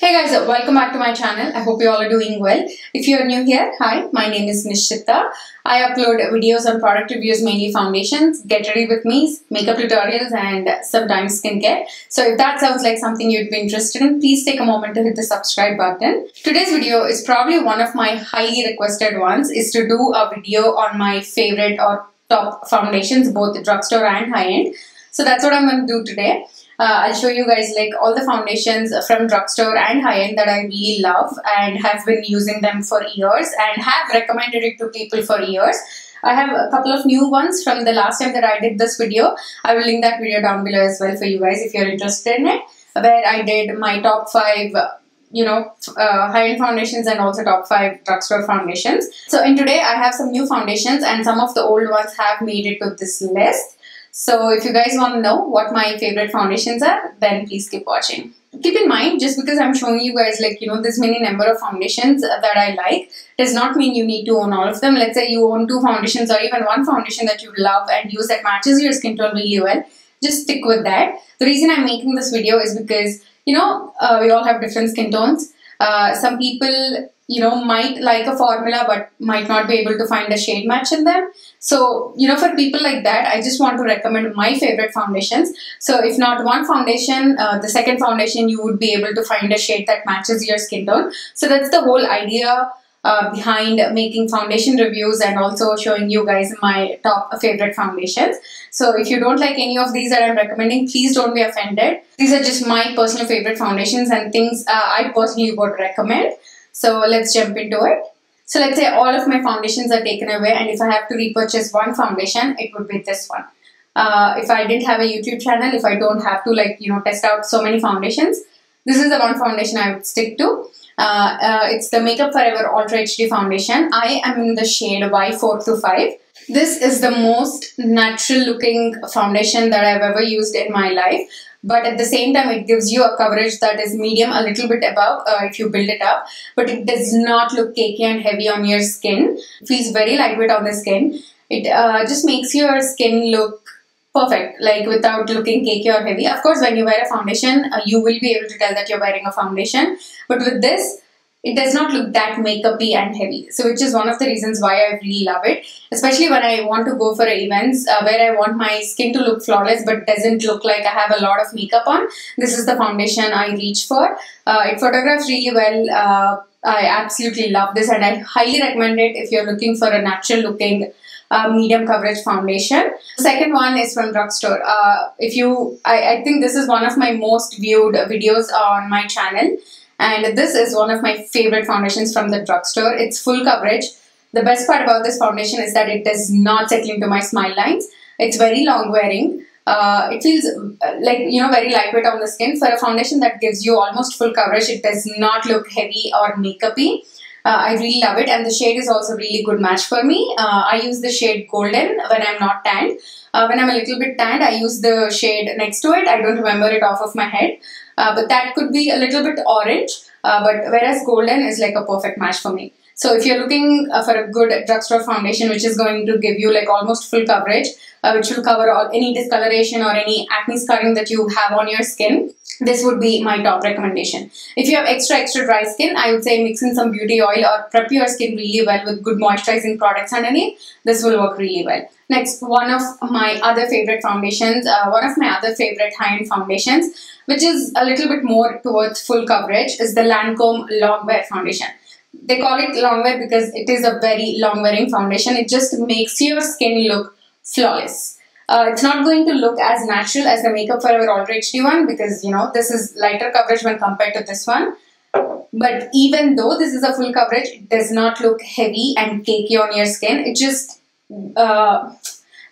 Hey guys, welcome back to my channel. I hope you all are doing well. If you are new here, hi, my name is Nishitha. I upload videos on product reviews, mainly foundations, get ready with me, makeup tutorials and sometimes skincare. So if that sounds like something you'd be interested in, please take a moment to hit the subscribe button. Today's video is probably one of my highly requested ones, is to do a video on my favorite or top foundations, both Drugstore and Highend. So that's what I'm going to do today. I'll show you guys like all the foundations from Drugstore and Highend that I really love and have been using them for years and have recommended it to people for years. I have a couple of new ones from the last time that I did this video. I will link that video down below as well for you guys if you're interested in it, where I did my top 5 Highend foundations and also top 5 Drugstore foundations. So in today I have some new foundations and some of the old ones have made it to this list. So if you guys want to know what my favorite foundations are, then please keep watching. Keep in mind, just because I'm showing you guys this many number of foundations that I like, does not mean you need to own all of them. Let's say you own 2 foundations or even 1 foundation that you love and use that matches your skin tone really well. Just stick with that. The reason I'm making this video is because, we all have different skin tones. Some people, might like a formula but might not be able to find a shade match in them. So, for people like that, I just want to recommend my favorite foundations. So, if not one foundation, the second foundation, you would be able to find a shade that matches your skin tone. So, that's the whole idea behind making foundation reviews and also showing you guys my top favorite foundations. So, if you don't like any of these that I'm recommending, please don't be offended. These are just my personal favorite foundations and things I personally would recommend. So, let's jump into it. So let's say all of my foundations are taken away and if I have to repurchase one foundation, it would be this one. If I didn't have a YouTube channel, if I don't have to test out so many foundations, this is the one foundation I would stick to. It's the Makeup Forever Ultra HD foundation. I am in the shade Y425. This is the most natural looking foundation that I've ever used in my life. But at the same time, it gives you a coverage that is medium, a little bit above if you build it up. But it does not look cakey and heavy on your skin. It feels very lightweight on the skin. It just makes your skin look perfect, without looking cakey or heavy. Of course, when you wear a foundation, you will be able to tell that you're wearing a foundation. But with this, it does not look that makeup-y and heavy. So which is one of the reasons why I really love it. Especially when I want to go for events where I want my skin to look flawless but doesn't look like I have a lot of makeup on. This is the foundation I reach for. It photographs really well. I absolutely love this and I highly recommend it if you're looking for a natural looking medium coverage foundation. The second one is from Drugstore. I think this is one of my most viewed videos on my channel. And this is one of my favorite foundations from the Drugstore. It's full coverage. The best part about this foundation is that it does not settle into my smile lines. It's very long wearing. It feels very lightweight on the skin. For a foundation that gives you almost full coverage, it does not look heavy or makeup-y. I really love it and the shade is also a really good match for me. I use the shade Golden when I'm not tanned. When I'm a little bit tanned, I use the shade next to it. I don't remember it off of my head. But that could be a little bit orange, but whereas Golden is like a perfect match for me. So if you're looking for a good Drugstore foundation which is going to give you almost full coverage, which will cover any discoloration or any acne scarring that you have on your skin, this would be my top recommendation. If you have extra dry skin, I would say mix in some beauty oil or prep your skin really well with good moisturizing products underneath. This will work really well. Next, one of my other favorite foundations, one of my other favorite high-end foundations, which is a little bit more towards full coverage, is the Lancome Longwear foundation. They call it Longwear because it is a very long wearing foundation. It just makes your skin look flawless. It's not going to look as natural as the Makeup Forever Ultra HD one because, this is lighter coverage when compared to this one. But even though this is a full coverage, it does not look heavy and cakey on your skin. It just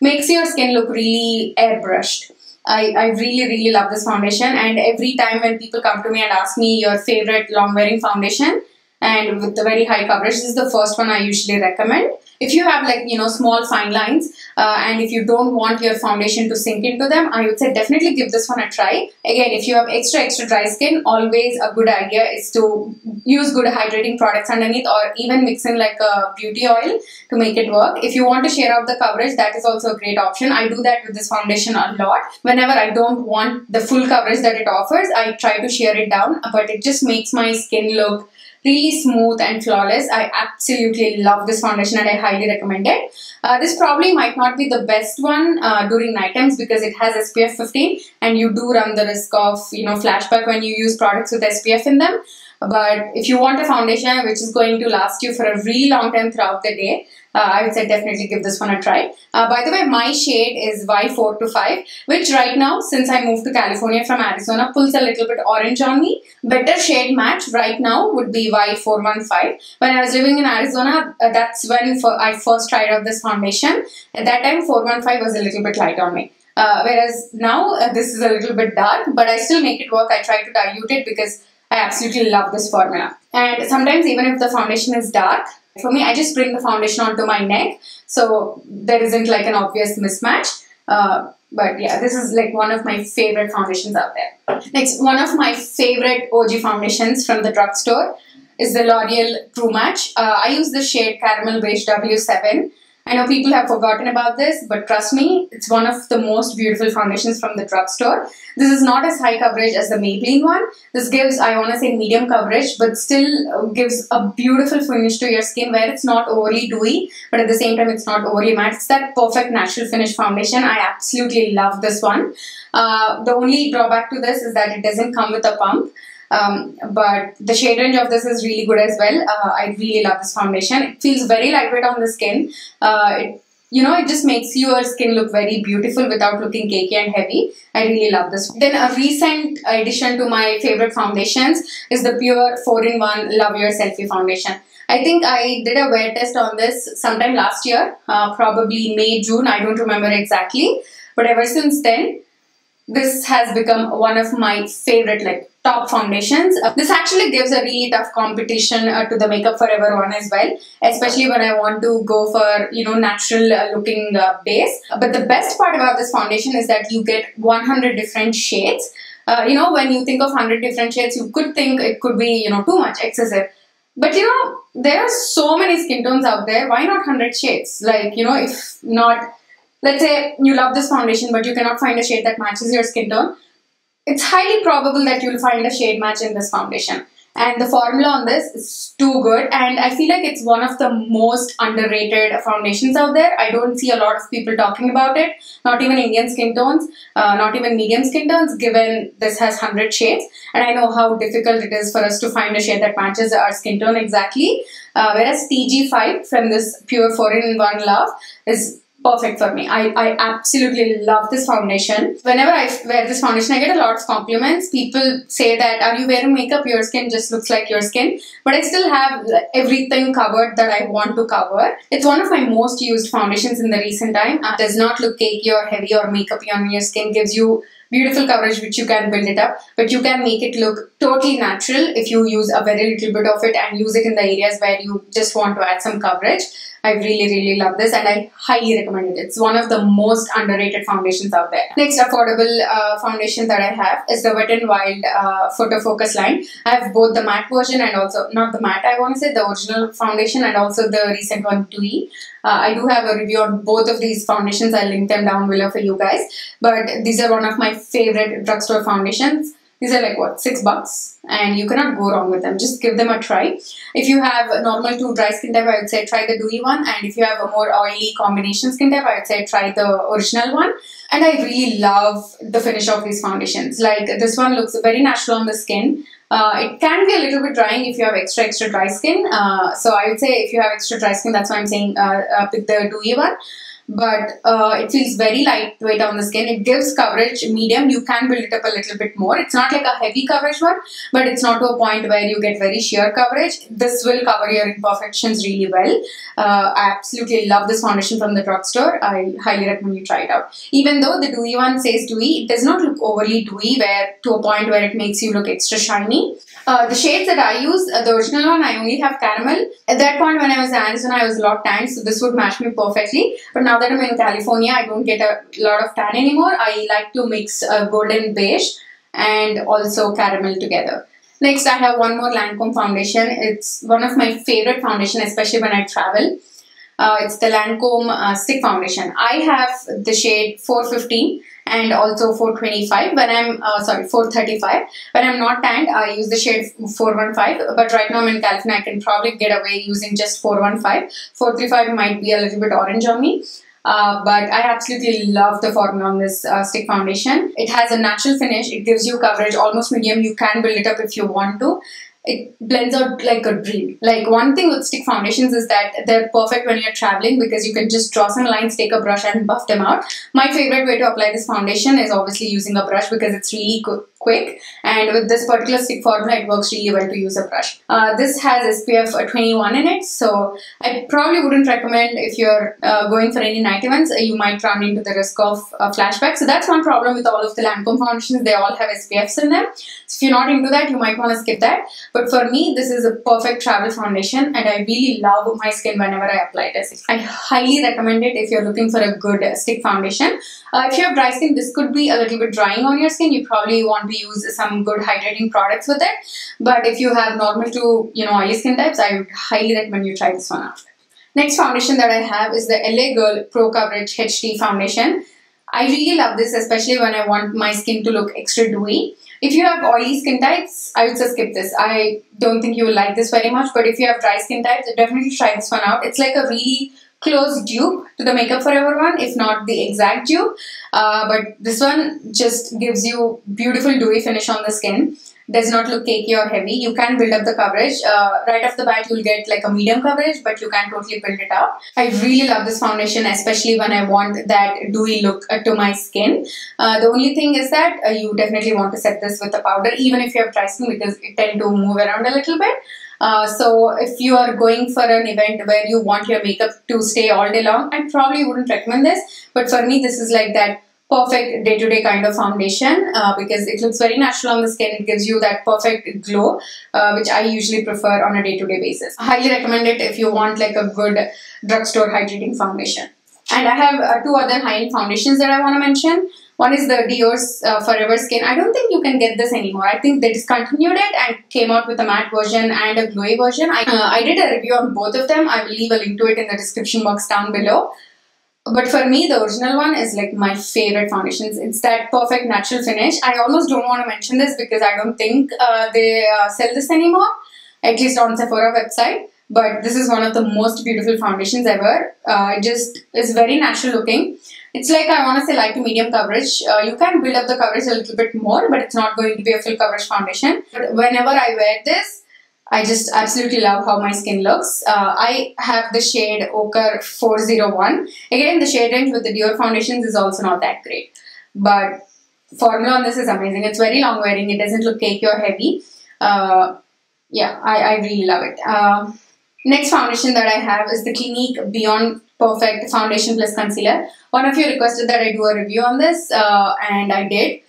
makes your skin look really airbrushed. I really love this foundation and every time when people come to me and ask me your favorite long wearing foundation, and with the very high coverage. This is the first one I usually recommend. If you have like, small fine lines and if you don't want your foundation to sink into them, I would say definitely give this one a try. Again, if you have extra dry skin, always a good idea is to use good hydrating products underneath, or even mix in like a beauty oil to make it work. If you want to share out the coverage, that is also a great option. I do that with this foundation a lot. Whenever I don't want the full coverage that it offers, I try to shear it down, but it just makes my skin look really smooth and flawless. I absolutely love this foundation and I highly recommend it. This probably might not be the best one during night times because it has SPF 15 and you do run the risk of flashback when you use products with SPF in them. But if you want a foundation which is going to last you for a really long time throughout the day, I would say definitely give this one a try. By the way, my shade is Y425, which right now, since I moved to California from Arizona, pulls a little bit orange on me. Better shade match right now would be Y415. When I was living in Arizona, that's when I first tried out this foundation. At that time, 415 was a little bit light on me. Whereas now, this is a little bit dark, but I still make it work. I try to dilute it because I absolutely love this formula. And sometimes even if the foundation is dark, for me, I just bring the foundation onto my neck, so there isn't like an obvious mismatch. But yeah, this is like one of my favorite foundations out there. Next, one of my favorite OG foundations from the drugstore is the L'Oreal True Match. I use the shade Caramel Beige W7. I know people have forgotten about this, but trust me, it's one of the most beautiful foundations from the drugstore. This is not as high coverage as the Maybelline one. This gives, I want to say, medium coverage, but still gives a beautiful finish to your skin where it's not overly dewy, but at the same time, it's not overly matte. It's that perfect natural finish foundation. I absolutely love this one. The only drawback to this is that it doesn't come with a pump. But the shade range of this is really good as well. I really love this foundation. It feels very lightweight on the skin. It just makes your skin look very beautiful without looking cakey and heavy. I really love this. Then a recent addition to my favorite foundations is the Pure 4-in-1 Love Your Selfie foundation. I think I did a wear test on this sometime last year, probably May, June, I don't remember exactly. But ever since then, this has become one of my favorite top foundations. This actually gives a really tough competition to the Makeup Forever one as well, especially when I want to go for natural looking base. But the best part about this foundation is that you get 100 different shades. When you think of 100 different shades, you could think it could be too much, excessive. But there are so many skin tones out there. Why not 100 shades? If not, let's say you love this foundation but you cannot find a shade that matches your skin tone, it's highly probable that you'll find a shade match in this foundation. And the formula on this is too good, and I feel like it's one of the most underrated foundations out there. I don't see a lot of people talking about it, not even Indian skin tones, not even medium skin tones, given this has 100 shades. And I know how difficult it is for us to find a shade that matches our skin tone exactly. Whereas TG5 from this Pure 4-in-1 Love is perfect for me. I absolutely love this foundation. Whenever I wear this foundation, I get a lot of compliments. People say that, are you wearing makeup? Your skin just looks like your skin. But I still have everything covered that I want to cover. It's one of my most used foundations in the recent time. Does not look cakey or heavy or makeupy on your skin. Gives you beautiful coverage which you can build it up. But you can make it look totally natural if you use a very little bit of it and use it in the areas where you just want to add some coverage. I really love this and I highly recommend it. It's one of the most underrated foundations out there. Next affordable foundation that I have is the Wet n Wild Photo Focus line. I have both the matte version and also, not the matte, I want to say, the original foundation and also the recent one, Dewy. I do have a review on both of these foundations. I'll link them down below for you guys. But these are one of my favorite drugstore foundations. These are like what, $6, and you cannot go wrong with them. Just give them a try. If you have a normal to dry skin type, I would say try the Dewy one, and if you have a more oily combination skin type, I would say try the original one. And I really love the finish of these foundations. Like this one looks very natural on the skin. It can be a little bit drying if you have extra dry skin. So I would say if you have extra dry skin, that's why I'm saying pick the Dewy one. but it feels very lightweight on the skin. It gives coverage medium. You can build it up a little bit more. It's not like a heavy coverage one, but it's not to a point where you get very sheer coverage. This will cover your imperfections really well. I absolutely love this foundation from the drugstore. I highly recommend you try it out. Even though the dewy one says dewy, it does not look overly dewy to a point where it makes you look extra shiny. The shades that I use, the original one, I only have caramel. At that point when I was in Arizona, I was a lot tanned, so this would match me perfectly. But now that I'm in California, I don't get a lot of tan anymore. I like to mix golden beige and also caramel together. Next, I have one more Lancome foundation. It's one of my favorite foundation, especially when I travel. It's the Lancome stick foundation. I have the shade 415 and also 425 when I'm 435. When I'm not tanned, I use the shade 415, but right now I'm in California, I can probably get away using just 415. 435 might be a little bit orange on me. But I absolutely love the formula on this stick foundation. It has a natural finish. It gives you coverage almost medium. You can build it up if you want to. It blends out like a dream. Like, one thing with stick foundations is that they're perfect when you're traveling because you can just draw some lines, take a brush and buff them out. My favorite way to apply this foundation is obviously using a brush because it's really quick, and with this particular stick formula it works really well to use a brush. This has SPF 21 in it, so I probably wouldn't recommend if you're going for any night events. You might run into the risk of flashback. So that's one problem with all of the Lancome foundations. They all have SPFs in them. So if you're not into that, you might want to skip that. But for me, this is a perfect travel foundation and I really love my skin whenever I apply this. I highly recommend it if you're looking for a good stick foundation. If you have dry skin, this could be a little bit drying on your skin. You probably want to use some good hydrating products with it. But if you have normal to oily skin types, I would highly recommend you try this one out. Next foundation that I have is the LA Girl Pro Coverage HD foundation. I really love this, especially when I want my skin to look extra dewy. If you have oily skin types, I would say skip this. I don't think you will like this very much, but if you have dry skin types, definitely try this one out. It's like a really close dupe to the Makeup Forever one, if not the exact dupe. But this one just gives you beautiful dewy finish on the skin. Does not look cakey or heavy. You can build up the coverage. Right off the bat, you'll get like a medium coverage, but you can totally build it up. I really love this foundation, especially when I want that dewy look to my skin. The only thing is that you definitely want to set this with a powder, even if you have dry skin, because it tends to move around a little bit. So if you are going for an event where you want your makeup to stay all day long, I probably wouldn't recommend this. But for me, this is like that perfect day-to-day kind of foundation because it looks very natural on the skin. It gives you that perfect glow, which I usually prefer on a day-to-day basis. I highly recommend it if you want like a good drugstore hydrating foundation. And I have two other high-end foundations that I want to mention. One is the Dior's Forever Skin. I don't think you can get this anymore. I think they discontinued it and came out with a matte version and a glowy version. I did a review on both of them. I will leave a link to it in the description box down below. But for me, the original one is like my favorite foundations. It's that perfect natural finish. I almost don't want to mention this because I don't think they sell this anymore, at least on Sephora website. But this is one of the most beautiful foundations ever. It just is very natural looking. It's like, I want to say, light to medium coverage. You can build up the coverage a little bit more, but it's not going to be a full coverage foundation. But whenever I wear this, I just absolutely love how my skin looks. I have the shade Ochre 401. Again, the shade range with the Dior foundations is also not that great. But formula on this is amazing. It's very long wearing. It doesn't look cakey or heavy. Yeah, I really love it. Next foundation that I have is the Clinique Beyond Perfect Foundation Plus Concealer. One of you requested that I do a review on this and I did.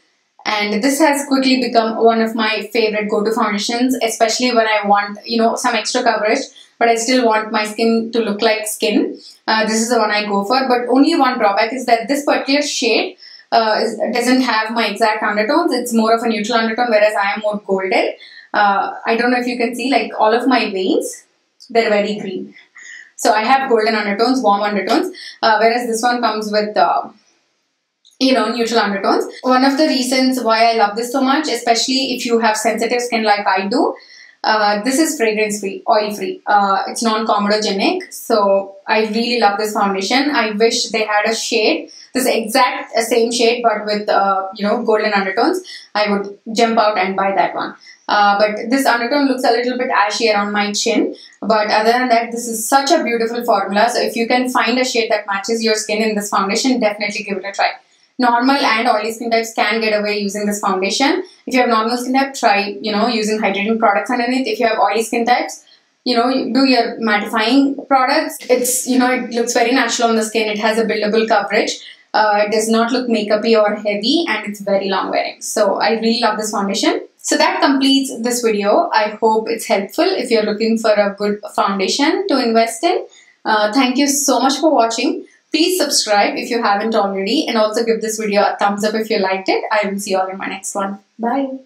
And this has quickly become one of my favorite go-to foundations, especially when I want, some extra coverage, but I still want my skin to look like skin. This is the one I go for, but only one drawback is that this particular shade doesn't have my exact undertones. It's more of a neutral undertone, whereas I am more golden. I don't know if you can see, like, all of my veins, they're very green. So I have golden undertones, warm undertones, whereas this one comes with neutral undertones. One of the reasons why I love this so much, especially if you have sensitive skin like I do, This is fragrance free, oil free. It's non-comedogenic, so I really love this foundation. I wish they had a shade, this exact same shade, but with golden undertones. I would jump out and buy that one. But this undertone looks a little bit ashy around my chin. But other than that, this is such a beautiful formula. So if you can find a shade that matches your skin in this foundation, definitely give it a try. Normal and oily skin types can get away using this foundation. If you have normal skin type, try, using hydrating products underneath. If you have oily skin types, do your mattifying products. It's, it looks very natural on the skin. It has a buildable coverage. It does not look makeupy or heavy, and it's very long wearing. So I really love this foundation. So that completes this video. I hope it's helpful if you're looking for a good foundation to invest in. Thank you so much for watching. Please subscribe if you haven't already, and also give this video a thumbs up if you liked it. I will see you all in my next one. Bye.